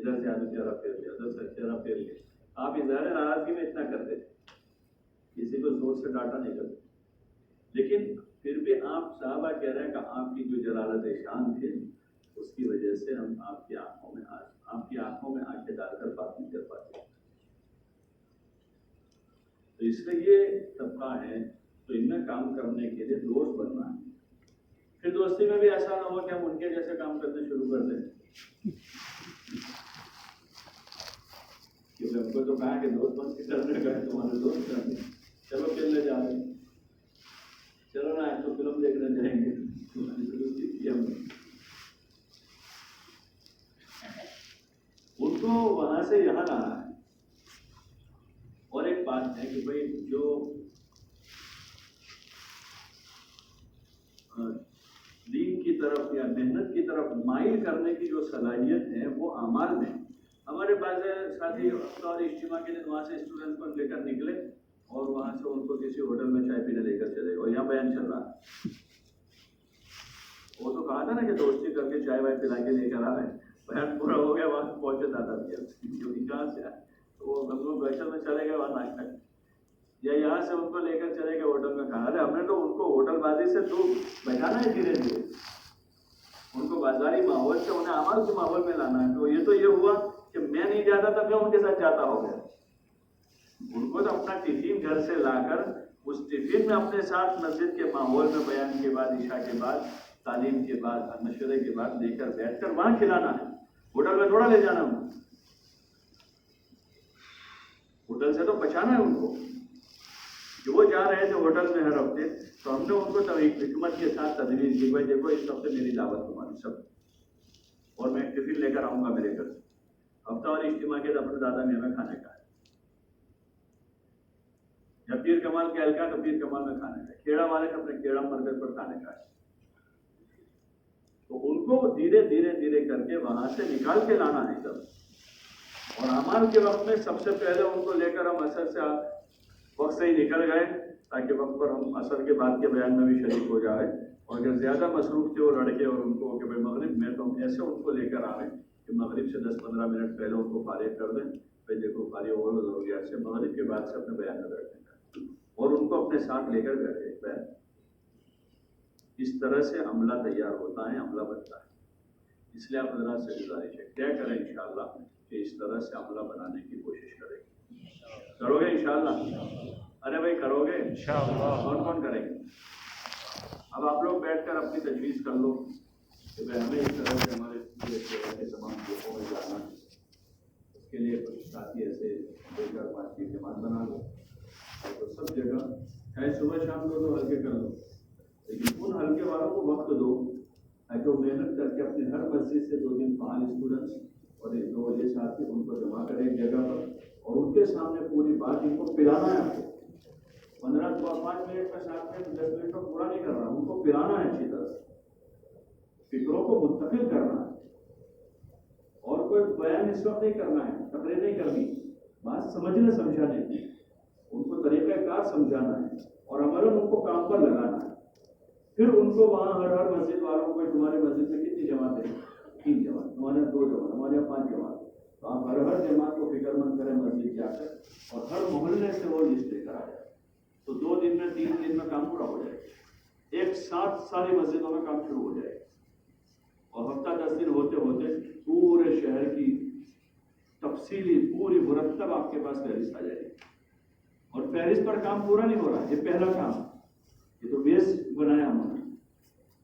ادھر سے آدمی چہرہ پھیر لیا, ادھر سے چہرہ پھیر لیا. آپ اظہار ناراضگی میں اتنا کرتے تھے, کسی کو زور سے ڈانٹا نہیں کرتے, لیکن پھر بھی آپ صحابہ کہہ رہے ہیں کہ آپ کی جو جلالت شان تھے اس کی وجہ سے ہم آپ کی آنکھوں میں آنکھیں ڈال کر بات نہیں کر پاتے. تو اس لیے یہ طبقہ ہے, تو ان میں کام کرنے کے لیے دوست بننا ہے. پھر دوستی میں بھی ایسا نہ ہو کہ ہم ان کے جیسے کام کرنے شروع کر دیں, کیونکہ ہم کو تو کہا کہ دوست بن کے کرنے کا ہے, تمہارے دوست کرنے, چلو کھیلنے جا رہے ہیں, چلو نا تو فلم دیکھنے جائیں گے, ان کو وہاں سے یہاں لانا ہے. اور ایک بات ہے کہ بھائی جو دین کی طرف یا محنت کی طرف مائل کرنے کی جو صلاحیت ہے وہ اعمال میں. ہمارے پاس ساتھی اور اجتماع کے دن وہاں سے اسٹوڈنٹ کو لے کر نکلے اور وہاں سے ان کو کسی ہوٹل میں چائے پینے لے کر چلے, اور یہاں بیان چل رہا ہے. وہ تو کہا تھا نا کہ دوستی کر کے چائے وائے پلا کے لے کر آ رہے ہیں, بیان پورا ہو گیا, وہاں پہنچے دادا دیا کیونکہ کہاں سے وہ گنگو گشل میں چلے گئے وہاں ناشتہ, یا یہاں سے ان کو لے کر چلے گئے ہوٹل میں کھانا. ارے ہم نے تو ان کو ہوٹل بازی سے تو بچانا ہے دھیرے دھیرے, ان کو بازاری ماحول سے انہیں عمل کے ماحول میں لانا ہے. تو یہ ہوا کہ میں نہیں جاتا تھا, میں ان کے ساتھ جاتا ہو گیا. ان کو تو اپنا ٹفن گھر سے لا کر اس ٹفن میں اپنے ساتھ مسجد کے ماحول میں بیان کے بعد, عشاء کے بعد, تعلیم کے بعد, مشورے کے بعد لے کر بیٹھ کر وہاں کھلانا ہے. ہوٹل میں تھوڑا لے جانا ہوں, ہوٹل سے تو بچانا ہے ان کو. جو وہ جا رہے تھے ہوٹل میں ہر ہفتے, تو ہم نے ان کو حکمت کے ساتھ تدریس کی, بھائی دیکھو اس ہفتے میری دعوت تمہاری سب, اور میں ٹفن لے کر آؤں گا میرے گھر سے. ہفتہ اور اجتماع کے اپنے دادا میں ہمیں کھانے کا ہے, یا پیر کمال کے ہلکا تو پیر کمال میں کھانے کا ہے, کھیڑا والے کا اپنے کھیڑا مرکز پر کھانے کا ہے. تو ان کو دھیرے دھیرے دھیرے کر کے وہاں سے نکال کے لانا ہے ادھر. اور اعمال کے وقت میں سب سے پہلے ان کو لے کر ہم اثر سے وقت سے ہی نکل گئے, تاکہ وقت پر ہم اثر کے بعد کے بیان میں بھی شریک ہو جائے. اور اگر زیادہ مصروف تھے وہ لڑکے اور ان کو کہ بھائی مغرب میں, تو ہم ایسے ان کو لے کر آ رہے ہیں کہ مغرب سے 10-15 منٹ پہلے ان کو فارغ کر دیں. بھائی دیکھو فارغ ہو گیا سے مغرب کے بعد سے اپنے بیان میں بیٹھنے کا, اور ان کو اپنے ساتھ لے کر بیٹھے بیٹھ. اس طرح سے عملہ تیار ہوتا ہے, عملہ بنتا ہے. اس لیے آپ حضرات سے گزارش ہے, کیا کریں انشاءاللہ کہ اس طرح سے عملہ بنانے کی کوشش کریں. کرو گے انشاءاللہ؟ ارے بھائی کرو گے انشاءاللہ؟ کون کون کریں گے؟ اب آپ لوگ بیٹھ کر اپنی تجویز کر لو کہ بھائی ہمیں اس طرح سے ہمارے تمام گروپوں میں جانا ہے. اس کے لیے کچھ ساتھی ایسے 2-4-5 کی جماعت بنا لو, تو سب جگہ چاہے صبح شام دو ہلکے کر لو, لیکن ان ہلکے والوں کو وقت دو تاکہ وہ محنت کر کے اپنے ہر مسجد سے 2-3 فعال اسٹوڈنٹس اور 2 یہ ساتھی ان کو جمع کریں ایک جگہ پر, اور ان کے سامنے پوری بات ان کو پلانا ہے. آپ کو 15-5 منٹ کا 7 منٹ 10 منٹ کا پورا نہیں کرنا, ان کو پلانا ہے اچھی طرح سے, فکروں کو منتقل کرنا ہے. اور کوئی بیان اس وقت نہیں کرنا ہے, تقریر نہیں کرنی, بات سمجھنے سمجھانے کی, ان کو طریقہ کار سمجھانا ہے اور عملاً ان کو کام پر لگانا ہے. پھر ان کو وہاں ہر مسجد والوں کو, تمہاری مسجد میں کتنی جماعتیں؟ 3 جماعت, تمہارے 2 جماعت, ہمارے 5 جماعت. تو آپ ہر جماعت کو فکر مند کریں مسجد جا کر, اور ہر محلے سے وہ لسٹ لے کر آ جائے. تو 2 دن میں 3 دن میں کام پورا ہو جائے گا. ایک ساتھ ساری مسجدوں میں کام شروع ہو جائے گا, اور ہفتہ 10 دن ہوتے ہوتے پورے شہر کی تفصیلی پوری مرتب آپ کے پاس فہرست آ جائے گی. اور فہرست پر کام پورا نہیں ہو رہا, یہ پہلا کام, یہ تو بیس بنایا ہم نے,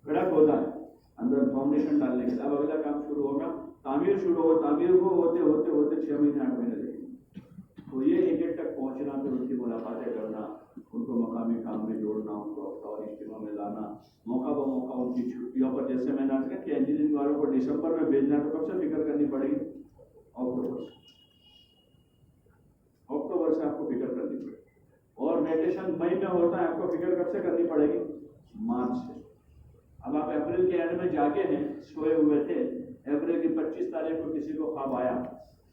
کھڑا کھودا ہے اندر فاؤنڈیشن ڈالنے کے. اب اگلا کام شروع ہوگا, تعمیر شروع ہو, تعمیر کو ہوتے ہوتے ہوتے 6 مہینے 8 مہینے لگیں گے. تو یہ ایک تک پہنچنا, پھر ان کی ملاقاتیں کرنا, ان کو مقامی کام میں جوڑنا, ان کو ہفتہ اور اجتماع میں لانا, موقع بہ موقع ان کی چھٹیوں پر, جیسے میں نے آج کہا کہ انجینئرنگ والوں کو دسمبر میں بھیجنا ہے, تو کب سے فکر کرنی پڑے گی؟ اکتوبر سے آپ کو فکر کرنی پڑے گی. اور ویکیشن مئی میں ہوتا ہے, آپ کو فکر کب سے کرنی پڑے گی؟ مارچ سے. اب آپ اپریل کے اینڈ میں جاگے ہیں, سوئے ہوئے تھے, اپریل کی 25 تاریخ کو کسی کو خواب آیا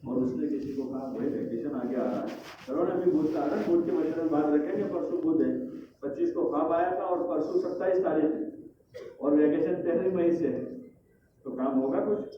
اور اس نے کسی کو کہا بھائی ویکیشن آگے آ رہا ہے, چلو نا ابھی بدھ آ رہا ہے, بدھ کے مشورے بعد رکھیں گے, پرسوں بدھ ہے. 25 کو خواب آیا تھا اور پرسوں 27 تاریخ ہے, اور ویکیشن 13 مئی سے ہے, تو کام ہوگا کچھ؟